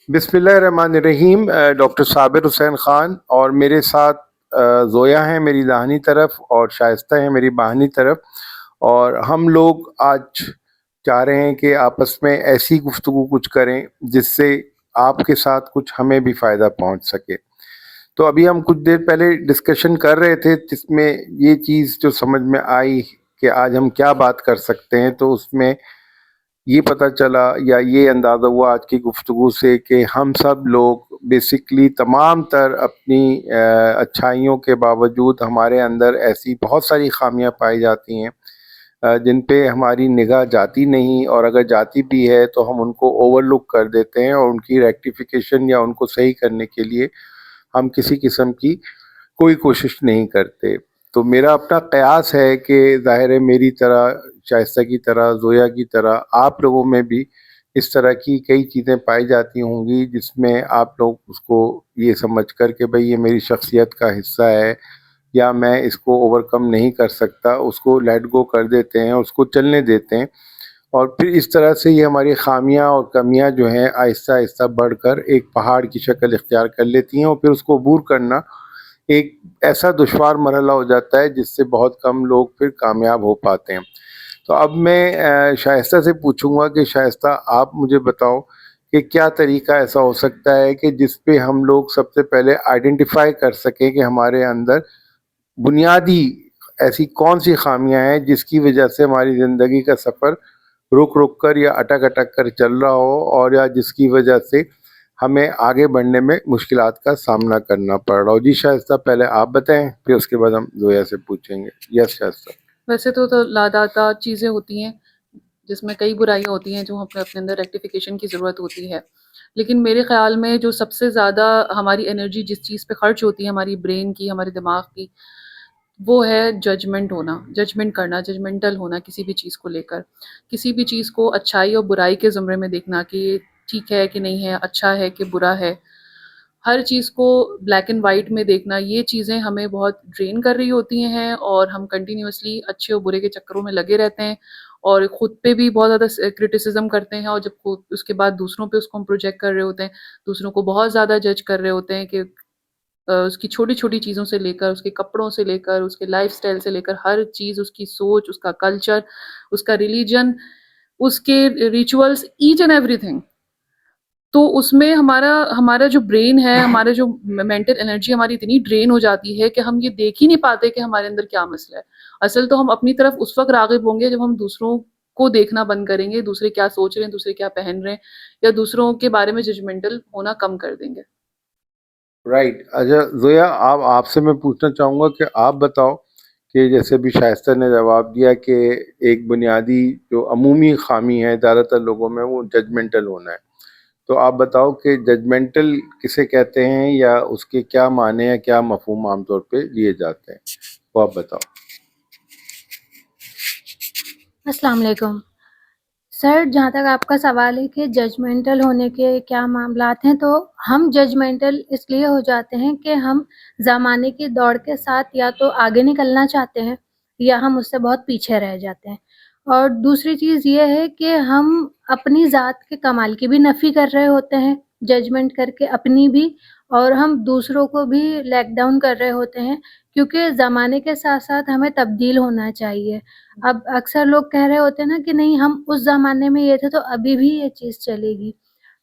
بسم اللہ الرحمن الرحیم. ڈاکٹر صابر حسین خان اور میرے ساتھ زویا ہیں میری داہنی طرف اور شائستہ ہیں میری بائیں طرف، اور ہم لوگ آج چاہ رہے ہیں کہ آپس میں ایسی گفتگو کچھ کریں جس سے آپ کے ساتھ کچھ ہمیں بھی فائدہ پہنچ سکے. تو ابھی ہم کچھ دیر پہلے ڈسکشن کر رہے تھے جس میں یہ چیز جو سمجھ میں آئی کہ آج ہم کیا بات کر سکتے ہیں، تو اس میں یہ پتہ چلا یا یہ اندازہ ہوا آج کی گفتگو سے کہ ہم سب لوگ بیسکلی تمام تر اپنی اچھائیوں کے باوجود ہمارے اندر ایسی بہت ساری خامیاں پائی جاتی ہیں جن پہ ہماری نگاہ جاتی نہیں، اور اگر جاتی بھی ہے تو ہم ان کو اوور لک کر دیتے ہیں اور ان کی ریکٹیفیکیشن یا ان کو صحیح کرنے کے لیے ہم کسی قسم کی کوئی کوشش نہیں کرتے. تو میرا اپنا قیاس ہے کہ ظاہر ہے میری طرح، شائستہ کی طرح، زویا کی طرح آپ لوگوں میں بھی اس طرح کی کئی چیزیں پائی جاتی ہوں گی جس میں آپ لوگ اس کو یہ سمجھ کر کہ بھئی یہ میری شخصیت کا حصہ ہے یا میں اس کو اوور کم نہیں کر سکتا، اس کو لیٹ گو کر دیتے ہیں، اس کو چلنے دیتے ہیں، اور پھر اس طرح سے یہ ہماری خامیاں اور کمیاں جو ہیں آہستہ آہستہ بڑھ کر ایک پہاڑ کی شکل اختیار کر لیتی ہیں، اور پھر اس کو عبور کرنا ایک ایسا دشوار مرحلہ ہو جاتا ہے جس سے بہت کم لوگ پھر کامیاب ہو پاتے ہیں. تو اب میں شائستہ سے پوچھوں گا کہ شائستہ آپ مجھے بتاؤ کہ کیا طریقہ ایسا ہو سکتا ہے کہ جس پہ ہم لوگ سب سے پہلے آئیڈینٹیفائی کر سکیں کہ ہمارے اندر بنیادی ایسی کون سی خامیاں ہیں جس کی وجہ سے ہماری زندگی کا سفر رک رک کر یا اٹک اٹک کر چل رہا ہو، اور یا جس کی وجہ سے ہمیں آگے بڑھنے میں مشکلات کا سامنا کرنا پڑ رہا ہو. جی شائستہ پہلے آپ بتائیں، پھر اس کے بعد ہم زویا سے پوچھیں گے. یس شائستہ. ویسے تو لاداتا چیزیں ہوتی ہیں جس میں کئی برائیاں ہوتی ہیں جو ہمیں اپنے اندر ریکٹیفیکیشن کی ضرورت ہوتی ہے، لیکن میرے خیال میں جو سب سے زیادہ ہماری انرجی جس چیز پہ خرچ ہوتی ہے، ہماری برین کی، ہمارے دماغ کی، وہ ہے ججمنٹ ہونا، ججمنٹ کرنا، ججمنٹل ہونا کسی بھی چیز کو لے کر، کسی بھی چیز کو اچھائی اور برائی کے زمرے میں دیکھنا کہ یہ ٹھیک ہے کہ نہیں ہے، اچھا ہے کہ برا ہے، ہر چیز کو بلیک اینڈ وائٹ میں دیکھنا. یہ چیزیں ہمیں بہت ڈرین کر رہی ہوتی ہیں اور ہم کنٹینیوسلی اچھے اور برے کے چکروں میں لگے رہتے ہیں اور خود پہ بھی بہت زیادہ کرٹیسزم کرتے ہیں، اور جب اس کے بعد دوسروں پہ اس کو ہم پروجیکٹ کر رہے ہوتے ہیں، دوسروں کو بہت زیادہ جج کر رہے ہوتے ہیں کہ اس کی چھوٹی چھوٹی چیزوں سے لے کر، اس کے کپڑوں سے لے کر، اس کے لائف سٹائل سے لے کر، ہر چیز، اس کی سوچ، اس کا کلچر، اس کا ریلیجن، اس کے ریچولس، ایچ اینڈ ایوری تھنگ. تو اس میں ہمارا جو برین ہے، ہمارا جو مینٹل انرجی ہماری اتنی ڈرین ہو جاتی ہے کہ ہم یہ دیکھ ہی نہیں پاتے کہ ہمارے اندر کیا مسئلہ ہے. اصل تو ہم اپنی طرف اس وقت راغب ہوں گے جب ہم دوسروں کو دیکھنا بند کریں گے، دوسرے کیا سوچ رہے ہیں، دوسرے کیا پہن رہے ہیں، یا دوسروں کے بارے میں ججمنٹل ہونا کم کر دیں گے. رائٹ. اچھا زویا، آپ سے میں پوچھنا چاہوں گا کہ آپ بتاؤ کہ جیسے بھی شائستہ نے جواب دیا کہ ایک بنیادی جو عمومی خامی ہے زیادہ تر لوگوں میں وہ ججمنٹل ہونا ہے، تو آپ بتاؤ کہ ججمنٹل کسے کہتے ہیں یا اس کے کیا معنی ہیں، کیا مفہوم عام طور پہ لیے جاتے ہیں، وہ آپ بتاؤ. السلام علیکم سر. جہاں تک آپ کا سوال ہے کہ ججمنٹل ہونے کے کیا معاملات ہیں، تو ہم ججمنٹل اس لیے ہو جاتے ہیں کہ ہم زمانے کی دوڑ کے ساتھ یا تو آگے نکلنا چاہتے ہیں یا ہم اس سے بہت پیچھے رہ جاتے ہیں. اور دوسری چیز یہ ہے کہ ہم اپنی ذات کے کمال کی بھی نفی کر رہے ہوتے ہیں ججمنٹ کر کے، اپنی بھی، اور ہم دوسروں کو بھی لیک ڈاؤن کر رہے ہوتے ہیں، کیونکہ زمانے کے ساتھ ساتھ ہمیں تبدیل ہونا چاہیے. اب اکثر لوگ کہہ رہے ہوتے ہیں نا کہ نہیں، ہم اس زمانے میں یہ تھے تو ابھی بھی یہ چیز چلے گی.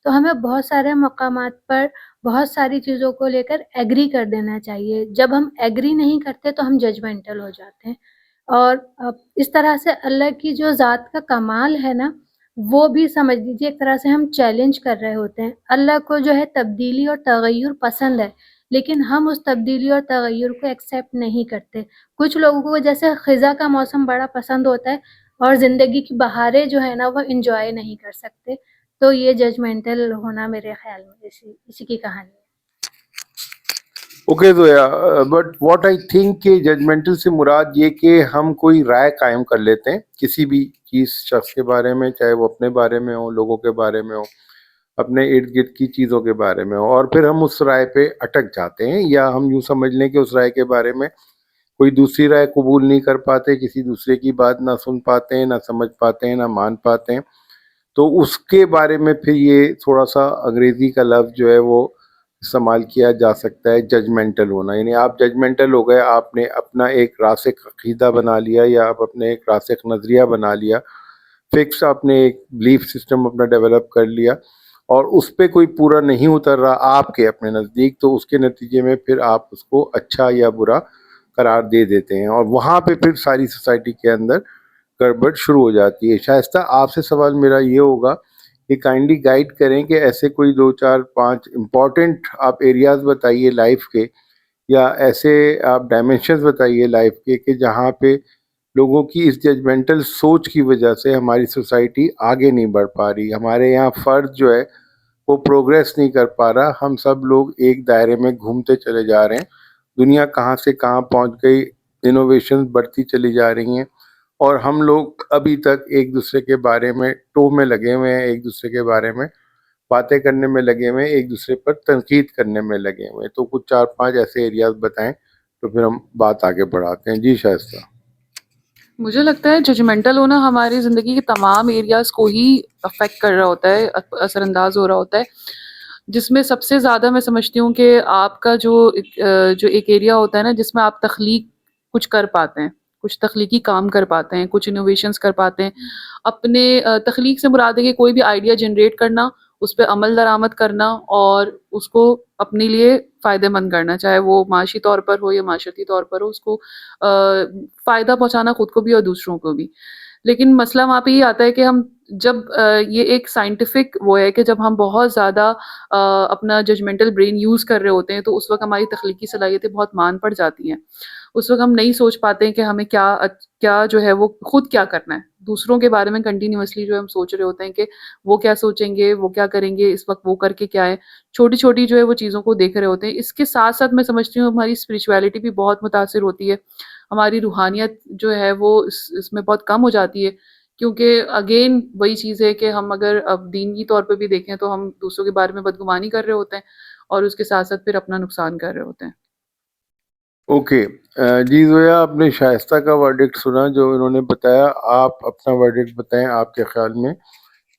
تو ہمیں بہت سارے مقامات پر بہت ساری چیزوں کو لے کر ایگری کر دینا چاہیے. جب ہم ایگری نہیں کرتے تو ہم ججمنٹل ہو جاتے ہیں. اور اس طرح سے اللہ کی جو ذات کا کمال ہے نا، وہ بھی سمجھ لیجیے ایک طرح سے ہم چیلنج کر رہے ہوتے ہیں. اللہ کو جو ہے تبدیلی اور تغیر پسند ہے، لیکن ہم اس تبدیلی اور تغیر کو ایکسیپٹ نہیں کرتے. کچھ لوگوں کو جیسے خزاں کا موسم بڑا پسند ہوتا ہے اور زندگی کی بہاریں جو ہے نا وہ انجوائے نہیں کر سکتے. تو یہ ججمنٹل ہونا میرے خیال میں اسی کی کہانی ہے. Okay Zoya, but what I think کہ ججمنٹل سے مراد یہ کہ ہم کوئی رائے قائم کر لیتے ہیں کسی بھی چیز، شخص کے بارے میں، چاہے وہ اپنے بارے میں ہو، لوگوں کے بارے میں ہو، اپنے ارد گرد کی چیزوں کے بارے میں ہو، اور پھر ہم اس رائے پہ اٹک جاتے ہیں، یا ہم یوں سمجھ لیں کہ اس رائے کے بارے میں کوئی دوسری رائے قبول نہیں کر پاتے، کسی دوسرے کی بات نہ سن پاتے ہیں، نہ سمجھ پاتے ہیں، نہ مان پاتے ہیں. تو اس کے بارے میں پھر یہ تھوڑا سا انگریزی کا لفظ جو ہے وہ استعمال کیا جا سکتا ہے ججمنٹل ہونا. یعنی آپ ججمنٹل ہو گئے, آپ نے اپنا ایک راسخ عقیدہ بنا لیا یا آپ اپنے ایک راسخ نظریہ بنا لیا, فکس آپ نے ایک بلیف سسٹم اپنا ڈیولپ کر لیا, اور اس پہ کوئی پورا نہیں اتر رہا آپ کے اپنے نزدیک, تو اس کے نتیجے میں پھر آپ اس کو اچھا یا برا قرار دے دیتے ہیں, اور وہاں پہ پھر ساری سوسائٹی کے اندر گڑبڑ شروع ہو جاتی ہے. شائستہ, آپ سے سوال میرا یہ ہوگا کہ کائنڈلی گائیڈ کریں کہ ایسے کوئی 2 4 5 امپورٹنٹ آپ ایریاز بتائیے لائف کے, یا ایسے آپ ڈائمینشنز بتائیے لائف کے کہ جہاں پہ لوگوں کی اس ججمنٹل سوچ کی وجہ سے ہماری سوسائٹی آگے نہیں بڑھ پا رہی, ہمارے یہاں فرد جو ہے وہ پروگریس نہیں کر پا رہا, ہم سب لوگ ایک دائرے میں گھومتے چلے جا رہے ہیں, دنیا کہاں سے کہاں پہنچ گئی, انوویشن بڑھتی چلی جا رہی ہیں, اور ہم لوگ ابھی تک ایک دوسرے کے بارے میں ٹو میں لگے ہوئے ہیں, ایک دوسرے کے بارے میں باتیں کرنے میں لگے ہوئے ہیں, ایک دوسرے پر تنقید کرنے میں لگے ہوئے ہیں. تو کچھ 4 5 ایسے ایریاز بتائیں تو پھر ہم بات آگے بڑھاتے ہیں. جی شائستہ. مجھے لگتا ہے ججمنٹل ہونا ہماری زندگی کے تمام ایریاز کو ہی افیکٹ کر رہا ہوتا ہے, اثر انداز ہو رہا ہوتا ہے, جس میں سب سے زیادہ میں سمجھتی ہوں کہ آپ کا جو ایک ایریا ہوتا ہے نا جس میں آپ تخلیق کچھ کر پاتے ہیں, کچھ تخلیقی کام کر پاتے ہیں, کچھ انوویشنز کر پاتے ہیں. اپنے تخلیق سے مراد ہے کہ کوئی بھی آئیڈیا جنریٹ کرنا, اس پہ عمل درآمد کرنا اور اس کو اپنے لیے فائدہ مند کرنا, چاہے وہ معاشی طور پر ہو یا معاشرتی طور پر ہو, اس کو فائدہ پہنچانا خود کو بھی اور دوسروں کو بھی. لیکن مسئلہ وہاں پہ یہ آتا ہے کہ ہم جب یہ ایک سائنٹیفک وہ ہے کہ جب ہم بہت زیادہ اپنا ججمنٹل برین یوز کر رہے ہوتے ہیں تو اس وقت ہماری تخلیقی صلاحیتیں بہت مان پڑ جاتی ہیں. اس وقت ہم نہیں سوچ پاتے ہیں کہ ہمیں کیا جو ہے وہ خود کیا کرنا ہے. دوسروں کے بارے میں کنٹینیوسلی جو ہم سوچ رہے ہوتے ہیں کہ وہ کیا سوچیں گے, وہ کیا کریں گے, اس وقت وہ کر کے کیا ہے, چھوٹی چھوٹی جو ہے وہ چیزوں کو دیکھ رہے ہوتے ہیں. اس کے ساتھ ساتھ میں سمجھتی ہوں ہماری اسپرچویلٹی بھی بہت متاثر ہوتی ہے, ہماری روحانیت جو ہے وہ اس میں بہت کم ہو جاتی ہے, کیونکہ اگین وہی چیز ہے کہ ہم اگر اب دینی طور پہ بھی دیکھیں تو ہم دوسروں کے بارے میں بدگمانی کر رہے ہوتے ہیں اور اس کے ساتھ ساتھ پھر اپنا نقصان کر رہے ہوتے ہیں. اوکے. جی زویا, آپ نے شائستہ کا ورڈکٹ سنا جو انہوں نے بتایا, آپ اپنا ورڈکٹ بتائیں. آپ کے خیال میں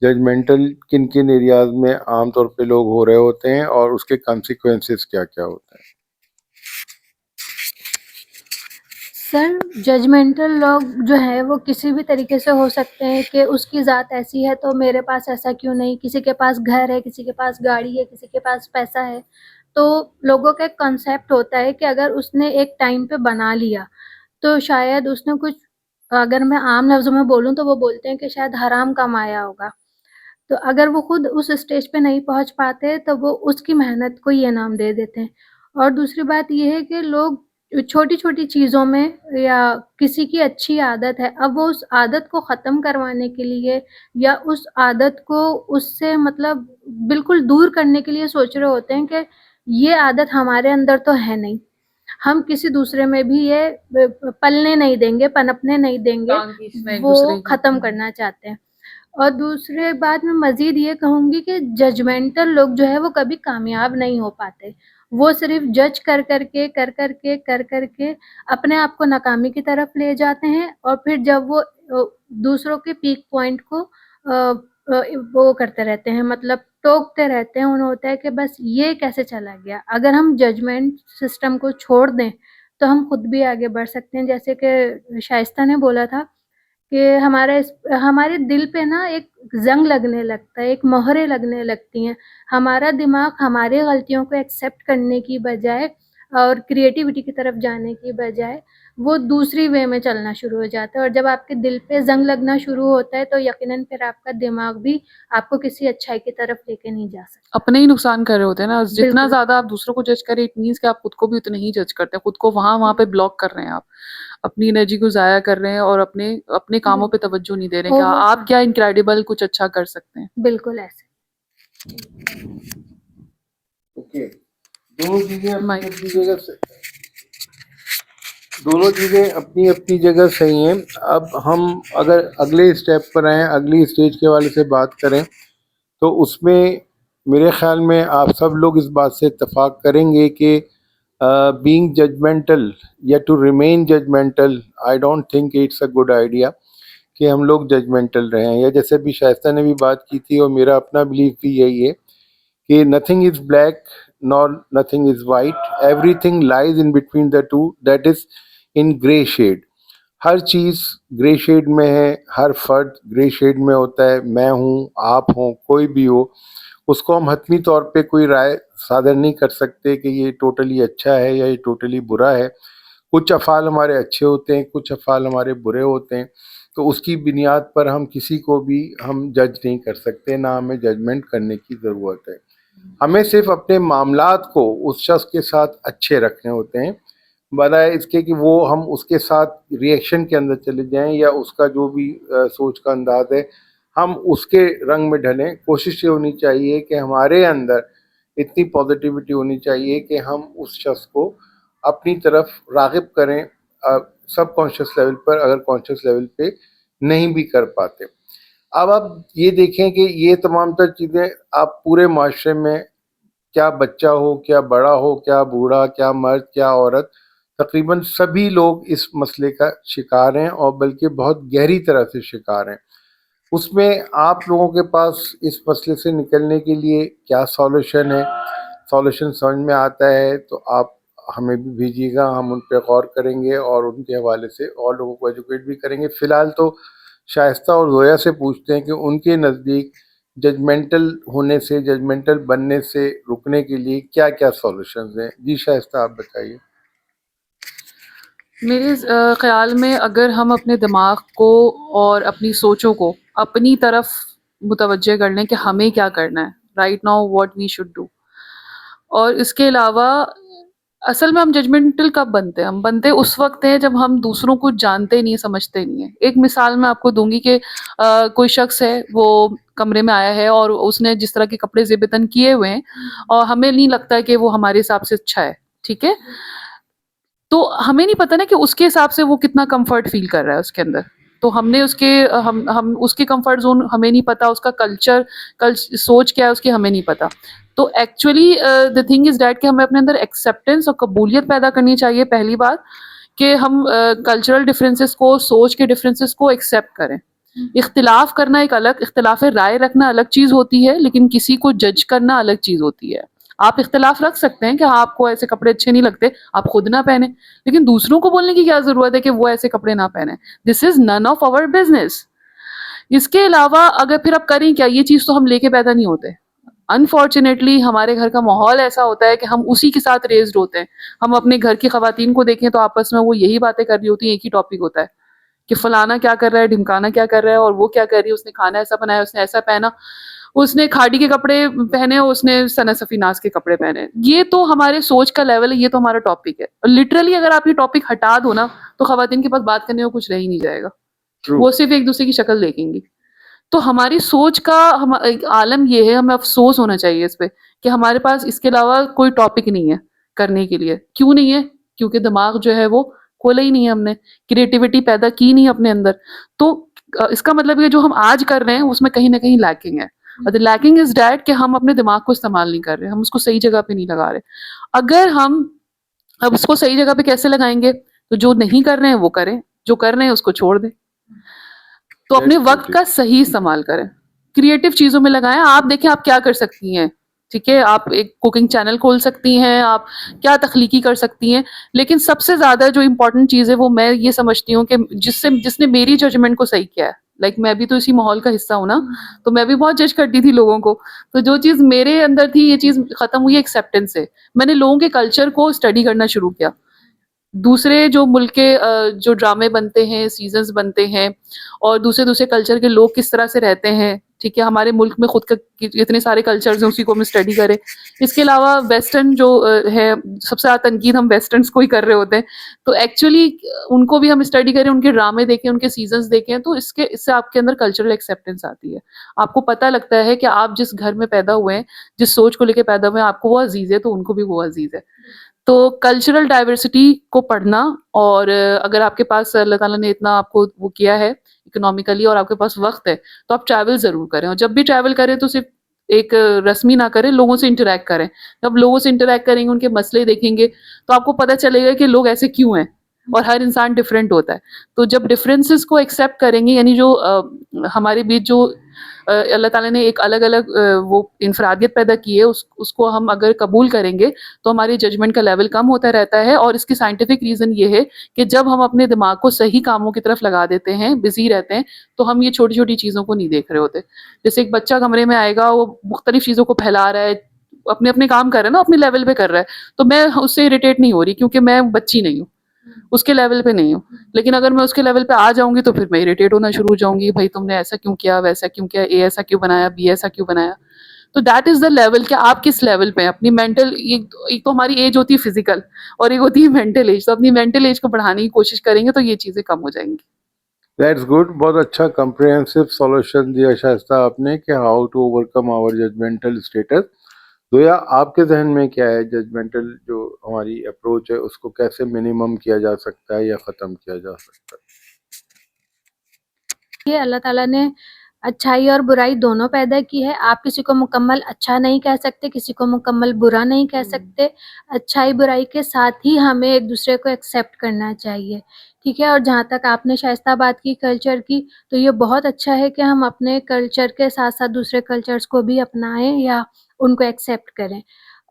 ججمنٹل کن کن ایریاز میں عام طور پہ لوگ ہو رہے ہوتے ہیں اور اس کے کانسیکوینسز کیا کیا ہوتے ہیں؟ سر ججمنٹل لوگ جو ہے وہ کسی بھی طریقے سے ہو سکتے ہیں کہ اس کی ذات ایسی ہے تو میرے پاس ایسا کیوں نہیں, کسی کے پاس گھر ہے, کسی کے پاس گاڑی ہے, کسی کے پاس پیسہ ہے. تو لوگوں کا ایک کنسیپٹ ہوتا ہے کہ اگر اس نے ایک ٹائم پہ بنا لیا تو شاید اس نے کچھ, اگر میں عام لفظوں میں بولوں تو وہ بولتے ہیں کہ شاید حرام کمایا ہوگا. تو اگر وہ خود اس اسٹیج پہ نہیں پہنچ پاتے تو وہ اس کی محنت کو یہ نام دے دیتے ہیں. اور دوسری بات یہ ہے کہ لوگ چھوٹی چھوٹی چیزوں میں, یا کسی کی اچھی عادت ہے, اب وہ اس عادت کو ختم کروانے کے لیے یا اس عادت کو اس سے مطلب بالکل دور کرنے کے لیے سوچ رہے ہوتے ہیں کہ یہ عادت ہمارے اندر تو ہے نہیں, ہم کسی دوسرے میں بھی یہ پلنے نہیں دیں گے, پنپنے نہیں دیں گے, وہ ختم کرنا چاہتے ہیں. اور دوسرے بات میں مزید یہ کہوں گی کہ ججمنٹل لوگ جو ہے وہ کبھی کامیاب نہیں ہو پاتے, وہ صرف جج کر کر کے اپنے آپ کو ناکامی کی طرف لے جاتے ہیں, اور پھر جب وہ دوسروں کے پیک پوائنٹ کو وہ کرتے رہتے ہیں, مطلب ٹوکتے رہتے ہیں. انہیں ہوتا ہے کہ بس یہ کیسے چلا گیا. اگر ہم ججمنٹ سسٹم کو چھوڑ دیں تو ہم خود بھی آگے بڑھ سکتے ہیں. جیسے کہ شائستہ نے بولا تھا کہ ہمارے دل پہ نا ایک زنگ لگنے لگتا ہے, ایک مہریں لگنے لگتی ہیں. ہمارا دماغ ہماری غلطیوں کو ایکسیپٹ کرنے کی بجائے اور کریٹیوٹی کی طرف جانے کی بجائے وہ دوسری وے میں چلنا شروع ہو جاتا ہے. اور جب آپ کے دل پہ زنگ لگنا شروع ہوتا ہے تو یقیناً پھر آپ کا دماغ بھی آپ کو کسی اچھائی کی طرف لے کے نہیں جا سکتا. اپنے ہی نقصان کر رہے ہوتے ہیں نا, جتنا بالکل. زیادہ آپ دوسروں کو جج کریں اٹ مینس کہ آپ خود کو بھی اتنا ہی جج کرتے ہیں, خود کو وہاں پہ بلاک کر رہے ہیں, آپ اپنی انرجی کو ضائع کر رہے ہیں اور اپنے کاموں پہ توجہ نہیں دے رہے ہیں کہ آپ کیا انکریڈیبل کچھ اچھا کر سکتے ہیں. بالکل ایسے. اوکے, دونوں چیزیں اپنی اپنی جگہ صحیح ہیں. اب ہم اگر اگلے اسٹیپ پر آئیں, اگلی اسٹیج کے والے سے بات کریں تو اس میں میرے خیال میں آپ سب لوگ اس بات سے اتفاق کریں گے کہ being judgmental یا to remain judgmental, I don't think it's a good idea. کہ ہم لوگ ججمنٹل رہے ہیں. یا جیسے بھی شائستہ نے بھی بات کی تھی اور میرا اپنا بلیف بھی یہی ہے کہ nothing is black nor nothing is white, everything lies in between the two, that is in grey shade. ہر چیز گرے شیڈ میں ہے, ہر فرد گرے شیڈ میں ہوتا ہے. میں ہوں, آپ ہوں, کوئی بھی ہو, اس کو ہم حتمی طور پہ کوئی رائے صادر نہیں کر سکتے کہ یہ ٹوٹلی اچھا ہے یا یہ ٹوٹلی برا ہے. کچھ افعال ہمارے اچھے ہوتے ہیں, کچھ افعال ہمارے برے ہوتے ہیں, تو اس کی بنیاد پر ہم کسی کو بھی ہم جج نہیں کر سکتے, نہ ہمیں ججمنٹ کرنے کی ضرورت ہے. ہمیں صرف اپنے معاملات کو اس شخص کے ساتھ اچھے رکھنے ہوتے ہیں, بجائے اس کے کہ وہ ہم اس کے ساتھ ریئیکشن کے اندر چلے جائیں یا اس کا جو بھی سوچ کا انداز ہے ہم اس کے رنگ میں ڈھلیں. کوشش یہ ہونی چاہیے کہ ہمارے اندر اتنی پازیٹیوٹی ہونی چاہیے کہ ہم اس شخص کو اپنی طرف راغب کریں, سب کانشیس لیول پر, اگر کانشیس لیول پہ نہیں بھی کر پاتے. اب آپ یہ دیکھیں کہ یہ تمام تر چیزیں آپ پورے معاشرے میں, کیا بچہ ہو, کیا بڑا ہو, کیا بوڑھا, کیا مرد, کیا عورت, تقریباً سبھی لوگ اس مسئلے کا شکار ہیں, اور بلکہ بہت گہری طرح سے شکار ہیں. اس میں آپ لوگوں کے پاس اس مسئلے سے نکلنے کے لیے کیا سولوشن ہے؟ سولوشن سمجھ میں آتا ہے تو آپ ہمیں بھی بھیجیے گا, ہم ان پہ غور کریں گے اور ان کے حوالے سے اور لوگوں کو ایجوکیٹ بھی کریں گے. فی الحال تو شائستہ اور زویا سے پوچھتے ہیں کہ ان کے نزدیک ججمنٹل ہونے سے, ججمنٹل بننے سے رکنے کے لیے کیا کیا سولوشنز ہیں. جی شائستہ آپ بتائیے. میرے خیال میں اگر ہم اپنے دماغ کو اور اپنی سوچوں کو اپنی طرف متوجہ کر لیں کہ ہمیں کیا کرنا ہے, right now what we should do, اور اس کے علاوہ اصل میں ہم ججمنٹل کب بنتے ہیں؟ ہم بنتے اس وقت ہیں جب ہم دوسروں کو جانتے نہیں, سمجھتے نہیں ہیں. ایک مثال میں آپ کو دوں گی کہ کوئی شخص ہے, وہ کمرے میں آیا ہے اور اس نے جس طرح کے کپڑے زیب تن کیے ہوئے ہیں اور ہمیں نہیں لگتا ہے کہ وہ ہمارے حساب سے اچھا ہے, ٹھیک ہے, تو ہمیں نہیں پتا نا کہ اس کے حساب سے وہ کتنا کمفرٹ فیل کر رہا ہے اس کے اندر. تو ہم نے ہم اس کے کمفرٹ زون ہمیں نہیں پتا, اس کا کلچر سوچ کیا ہے اس کی ہمیں نہیں پتا. تو actually the thing is that کہ ہمیں اپنے اندر ایکسیپٹینس اور قبولیت پیدا کرنی چاہیے. پہلی بات کہ ہم کلچرل ڈفرینسز کو, سوچ کے ڈفرینسز کو ایکسیپٹ کریں. اختلاف کرنا ایک الگ, اختلاف رائے رکھنا الگ چیز ہوتی ہے, لیکن کسی کو جج کرنا الگ چیز ہوتی ہے. آپ اختلاف رکھ سکتے ہیں کہ آپ کو ایسے کپڑے اچھے نہیں لگتے, آپ خود نہ پہنیں, لیکن دوسروں کو بولنے کی کیا ضرورت ہے کہ وہ ایسے کپڑے نہ پہنیں. دس از نن آف آور بزنس. اس کے علاوہ اگر پھر آپ کریں کیا, یہ چیز تو ہم لے کے پیدا نہیں ہوتے. انفارچونیٹلی ہمارے گھر کا ماحول ایسا ہوتا ہے کہ ہم اسی کے ساتھ ریزڈ ہوتے ہیں. ہم اپنے گھر کی خواتین کو دیکھیں تو آپس میں وہ یہی باتیں کر رہی ہوتی ہیں, ایک ہی ٹاپک ہوتا ہے کہ فلانا کیا کر رہا ہے, ڈھمکانا کیا کر رہا ہے, اور وہ کیا کر رہی ہے, اس نے کھانا ایسا بنایا, اس نے ایسا پہنا, اس نے کھاڑی کے کپڑے پہنے, اس نے ثنا صفی ناز کے کپڑے پہنے. یہ تو ہمارے سوچ کا لیول ہے, یہ تو ہمارا ٹاپک ہے. اور لٹرلی اگر آپ یہ ٹاپک ہٹا دو نا تو خواتین کے پاس بات کرنے میں کچھ رہ ہی نہیں جائے گا. وہ صرف ایک دوسرے کی شکل دیکھیں گی. تو ہماری سوچ کا عالم یہ ہے, ہمیں افسوس ہونا چاہیے اس پہ کہ ہمارے پاس اس کے علاوہ کوئی ٹاپک نہیں ہے کرنے کے لیے. کیوں نہیں ہے؟ کیونکہ دماغ جو ہے وہ کھولا ہی نہیں ہے, ہم نے کریٹیوٹی پیدا کی نہیں اپنے اندر. تو اس کا مطلب یہ جو ہم آج کر رہے ہیں اس میں کہیں نہ کہیں لیکنگ ہے. اور the lacking is that کہ ہم اپنے دماغ کو استعمال نہیں کر رہے, ہم اس کو صحیح جگہ پہ نہیں لگا رہے. اگر ہم اب اس کو صحیح جگہ پہ کیسے لگائیں گے؟ تو جو نہیں کر رہے ہیں وہ کریں, جو کر رہے ہیں اس کو چھوڑ دیں. تو اپنے وقت کا صحیح استعمال کریں, کریٹو چیزوں میں لگائیں. آپ دیکھیں آپ کیا کر سکتی ہیں, ٹھیک ہے, آپ ایک کوکنگ چینل کھول سکتی ہیں, آپ کیا تخلیقی کر سکتی ہیں. لیکن سب سے زیادہ جو امپورٹنٹ چیز ہے وہ میں یہ سمجھتی ہوں کہ جس نے میری ججمنٹ کو صحیح کیا ہے, لائک میں بھی تو اسی ماحول کا حصہ ہوں نا, تو میں بھی بہت جج کرتی تھی لوگوں کو. تو جو چیز میرے اندر تھی یہ چیز ختم ہوئی ایکسیپٹینس سے. میں نے لوگوں کے کلچر کو اسٹڈی کرنا شروع کیا, دوسرے جو ملک کے جو ڈرامے بنتے ہیں, سیزنز بنتے ہیں, اور دوسرے کلچر کے لوگ کس طرح سے رہتے ہیں, ٹھیک ہے, ہمارے ملک میں خود کا اتنے سارے کلچرز ہیں, اسی کو ہم اسٹڈی کریں. اس کے علاوہ ویسٹرن جو ہے, سب سے زیادہ تنقید ہم ویسٹرنس کو ہی کر رہے ہوتے ہیں, تو ایکچولی ان کو بھی ہم اسٹڈی کریں, ان کے ڈرامے دیکھیں, ان کے سیزنز دیکھیں, تو اس سے آپ کے اندر کلچرل ایکسیپٹینس آتی ہے. آپ کو پتہ لگتا ہے کہ آپ جس گھر میں پیدا ہوئے ہیں, جس سوچ کو لے کے پیدا ہوئے ہیں, آپ کو وہ عزیز ہے تو ان کو بھی وہ عزیز ہے. تو کلچرل ڈائیورسٹی کو پڑھنا, اور اگر آپ کے پاس اللہ تعالیٰ نے اتنا آپ کو وہ کیا ہے اکنامیکلی اور آپ کے پاس وقت ہے, تو آپ ٹریول ضرور کریں. اور جب بھی ٹریول کریں تو صرف ایک رسمی نہ کریں, لوگوں سے انٹریکٹ کریں. جب لوگوں سے انٹریکٹ کریں گے, ان کے مسئلے دیکھیں گے, تو آپ کو پتہ چلے گا کہ لوگ ایسے کیوں ہیں, اور ہر انسان ڈفرینٹ ہوتا ہے. تو جب ڈفرینسز کو ایکسیپٹ کریں گے, یعنی جو ہمارے بیچ جو اللہ تعالیٰ نے ایک الگ الگ وہ انفرادیت پیدا کی ہے, اس کو ہم اگر قبول کریں گے تو ہماری ججمنٹ کا لیول کم ہوتا رہتا ہے. اور اس کی سائنٹیفک ریزن یہ ہے کہ جب ہم اپنے دماغ کو صحیح کاموں کی طرف لگا دیتے ہیں, بزی رہتے ہیں, تو ہم یہ چھوٹی چھوٹی چیزوں کو نہیں دیکھ رہے ہوتے. جیسے ایک بچہ کمرے میں آئے گا, وہ مختلف چیزوں کو پھیلا رہا ہے, اپنے اپنے کام کر رہا ہے نا, اپنے لیول پہ کر رہا ہے, تو میں اس سے اریٹیٹ نہیں ہو رہی کیونکہ میں بچی نہیں ہوں, اس کے لیول پہ نہیں ہوں. لیکن اگر میں اس کے لیول پہ آ جاؤں گی تو پھر میں اریٹیٹ ہونا شروع ہو جاؤں گی, بھائی تم نے ایسا کیوں کیا, ویسا کیوں کیا, اے ایسا کیوں بنایا, بی ایسا کیوں بنایا. تو دیٹ از دا لیول کہ آپ کس لیول پہ ہیں اپنی مینٹل. ایک تو ہماری ایج ہوتی ہے فزیکل اور ایک ہوتی ہے مینٹل ایج. تو اپنی مینٹل ایج کو بڑھانے کی کوشش کریں گے تو یہ چیزیں کم ہو جائیں گی. That's good. بہت اچھا کمپریہنسو سولوشن دیا شائستہ آپ نے کہ how to overcome our judgmental states. Divya آپ کے ذہن میں کیا ہے ججمنٹل جو ہماری اپروچ ہے اس کو کیسے منیمم کیا جا سکتا ہے یا ختم کیا جا سکتا ہے؟ یہ اللہ تعالیٰ نے اچھائی اور برائی دونوں پیدا کی ہے. آپ کسی کو مکمل اچھا نہیں کہہ سکتے, کسی کو مکمل برا نہیں کہہ سکتے. اچھائی برائی کے ساتھ ہی ہمیں ایک دوسرے کو ایکسیپٹ کرنا چاہیے, ٹھیک ہے. اور جہاں تک آپ نے شائستہ بات کی کلچر کی, تو یہ بہت اچھا ہے کہ ہم اپنے کلچر کے ساتھ ساتھ دوسرے کلچرز کو بھی اپنائیں یا ان کو ایکسیپٹ کریں.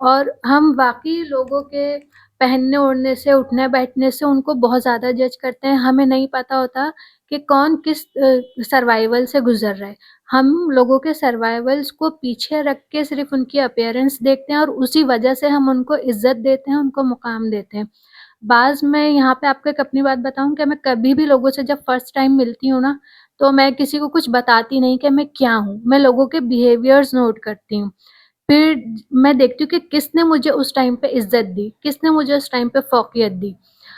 اور ہم واقعی لوگوں کے پہننے اوڑھنے سے, اٹھنے بیٹھنے سے ان کو بہت زیادہ جج کرتے ہیں. ہمیں نہیں پتہ ہوتا کہ کون کس سروائیول سے گزر رہا ہے. ہم لوگوں کے سروائیولز کو پیچھے رکھ کے صرف ان کی اپیئرنس دیکھتے ہیں اور اسی وجہ سے ہم ان کو عزت دیتے ہیں, ان کو مقام دیتے ہیں. بعض میں یہاں پہ آپ کو ایک اپنی بات بتاؤں کہ میں کبھی بھی لوگوں سے جب فرسٹ ٹائم ملتی ہوں نا, تو میں کسی کو کچھ بتاتی نہیں کہ میں کیا ہوں. میں لوگوں کے بیہیویئرز نوٹ کرتی ہوں, پھر میں دیکھتی ہوں کہ کس نے مجھے اس ٹائم پہ عزت دی, کس نے مجھے اس ٹائم پہ فوقیت دی.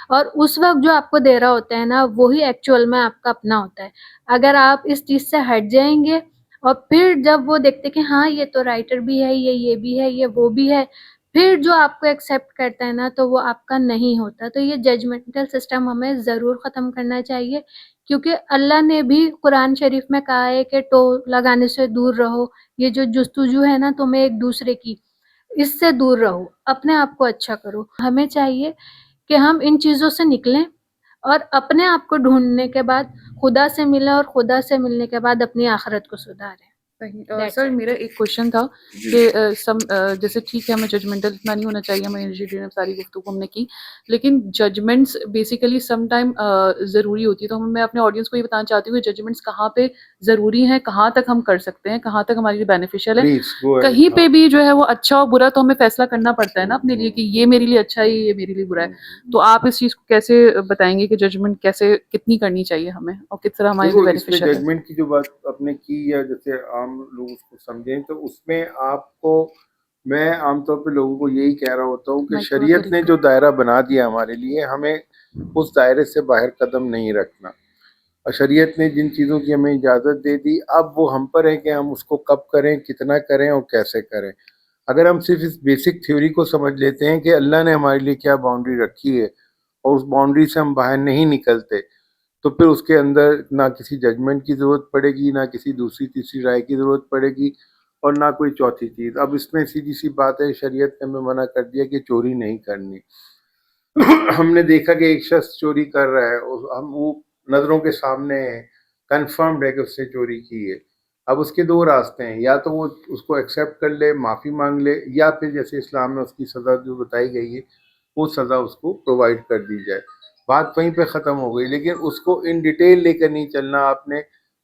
اور اس وقت جو آپ کو دے رہا ہوتا ہے نا, وہی ایکچوئل میں آپ کا اپنا ہوتا ہے. اگر آپ اس چیز سے ہٹ جائیں گے اور پھر جب وہ دیکھتے کہ ہاں یہ تو رائٹر بھی ہے, یہ بھی ہے, یہ وہ بھی ہے, پھر جو آپ کو ایکسیپٹ کرتا ہے نا, تو وہ آپ کا نہیں ہوتا. تو یہ ججمنٹل سسٹم ہمیں ضرور ختم کرنا چاہیے, کیونکہ اللہ نے بھی قرآن شریف میں کہا ہے کہ ٹو لگانے سے دور رہو. یہ جو جستجو ہے نا تمہیں ایک دوسرے کی, اس سے دور رہو, اپنے آپ کو اچھا کرو. ہمیں چاہیے کہ ہم ان چیزوں سے نکلیں اور اپنے آپ کو ڈھونڈنے کے بعد خدا سے ملیں, اور خدا سے ملنے کے بعد اپنی آخرت کو سدھاریں. سر میرا ایک کوشچن تھا کہ جیسے ٹھیک ہے ہمیں ججمنٹل اتنا نہیں ہونا چاہیے, ہمیں انرجی ڈرین ساری گفتگو ہم نے کی, لیکن ججمنٹس بیسیکلی سم ٹائم ضروری ہوتی ہے. تو میں اپنے آڈینس کو یہ بتانا چاہتی ہوں کہ ججمنٹس کہاں پہ ضروری ہیں, کہاں تک ہم کر سکتے ہیں, کہاں تک ہمارے لیے بینیفیشیل ہے. Please go ahead. کہیں پہ بھی جو ہے وہ اچھا اور برا تو ہمیں فیصلہ کرنا پڑتا ہے نا اپنے لیے کہ یہ میرے لیے اچھا ہے, یہ میرے لیے برا ہے. تو آپ اس چیز کو کیسے بتائیں گے کہ ججمنٹ کیسے کتنی کرنی چاہیے ہمیں اور کس طرح ہمارے لیے اس میں بینیفیشیل ہے؟ ججمنٹ کی جو بات آپ نے کی یا جیسے عام لوگ اس کو سمجھیں, تو اس میں آپ کو میں عام طور پہ لوگوں کو یہی کہہ رہا ہوتا ہوں کہ شریعت نے جو دائرہ بنا دیا ہمارے لیے, ہمیں اس دائرے سے باہر قدم نہیں رکھنا. اور شریعت نے جن چیزوں کی ہمیں اجازت دے دی, اب وہ ہم پر ہے کہ ہم اس کو کب کریں, کتنا کریں اور کیسے کریں. اگر ہم صرف اس بیسک تھیوری کو سمجھ لیتے ہیں کہ اللہ نے ہمارے لیے کیا باؤنڈری رکھی ہے اور اس باؤنڈری سے ہم باہر نہیں نکلتے, تو پھر اس کے اندر نہ کسی ججمنٹ کی ضرورت پڑے گی, نہ کسی دوسری تیسری رائے کی ضرورت پڑے گی, اور نہ کوئی چوتھی چیز. اب اس میں سیدھی سی بات ہے, شریعت نے ہمیں منع کر دیا کہ چوری نہیں کرنی. ہم نے دیکھا کہ ایک شخص چوری کر رہا ہے, ہم وہ نظروں کے سامنے ہے, کنفرمڈ ہے کہ اس نے چوری کی ہے. اب اس کے دو راستے ہیں, یا تو وہ اس کو ایکسیپٹ کر لے, معافی مانگ لے, یا پھر جیسے اسلام میں اس کی سزا جو بتائی گئی ہے وہ سزا اس کو پرووائڈ کر دی جائے. بات وہیں پہ ختم ہو گئی. لیکن اس کو ان ڈیٹیل لے کر نہیں چلنا.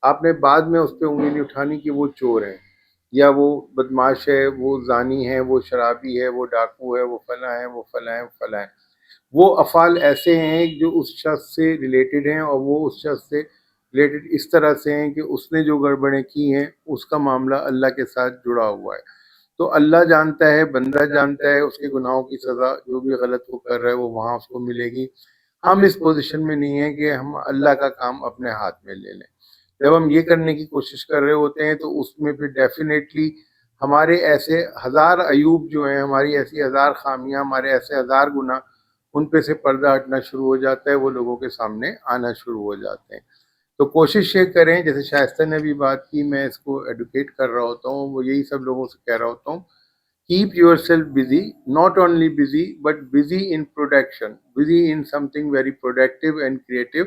آپ نے بعد میں اس پہ انگلی نہیں اٹھانی کہ وہ چور ہے, یا وہ بدماش ہے, وہ زانی ہے, وہ شرابی ہے, وہ ڈاکو ہے, وہ فلاں ہے, وہ فلاں ہے, وہ فلاں ہے. وہ افعال ایسے ہیں جو اس شخص سے ریلیٹڈ ہیں, اور وہ اس شخص سے ریلیٹڈ اس طرح سے ہیں کہ اس نے جو گڑبڑیں کی ہیں اس کا معاملہ اللہ کے ساتھ جڑا ہوا ہے. تو اللہ جانتا ہے, بندہ جانتا ہے, اس کے گناہوں کی سزا جو بھی غلط وہ کر رہا ہے وہ وہاں اس کو ملے گی. ہم اس پوزیشن میں نہیں ہیں کہ ہم اللہ کا کام اپنے ہاتھ میں لے لیں. جب ہم یہ کرنے کی کوشش کر رہے ہوتے ہیں تو اس میں پھر ڈیفینیٹلی ہمارے ایسے ہزار عیوب جو ہیں, ہماری ایسی ہزار خامیاں, ہمارے ایسے ہزار گناہ, ان پہ سے پردہ ہٹنا شروع ہو جاتا ہے, وہ لوگوں کے سامنے آنا شروع ہو جاتے ہیں. تو کوشش یہ کریں, جیسے شائستہ نے بھی بات کی, میں اس کو ایڈوکیٹ کر رہا ہوتا ہوں, وہ یہی سب لوگوں سے کہہ رہا ہوتا ہوں keep yourself busy, not only busy but busy in production, busy in something very productive and creative.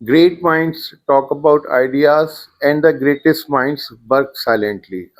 great minds talk about ideas, and the greatest minds work silently.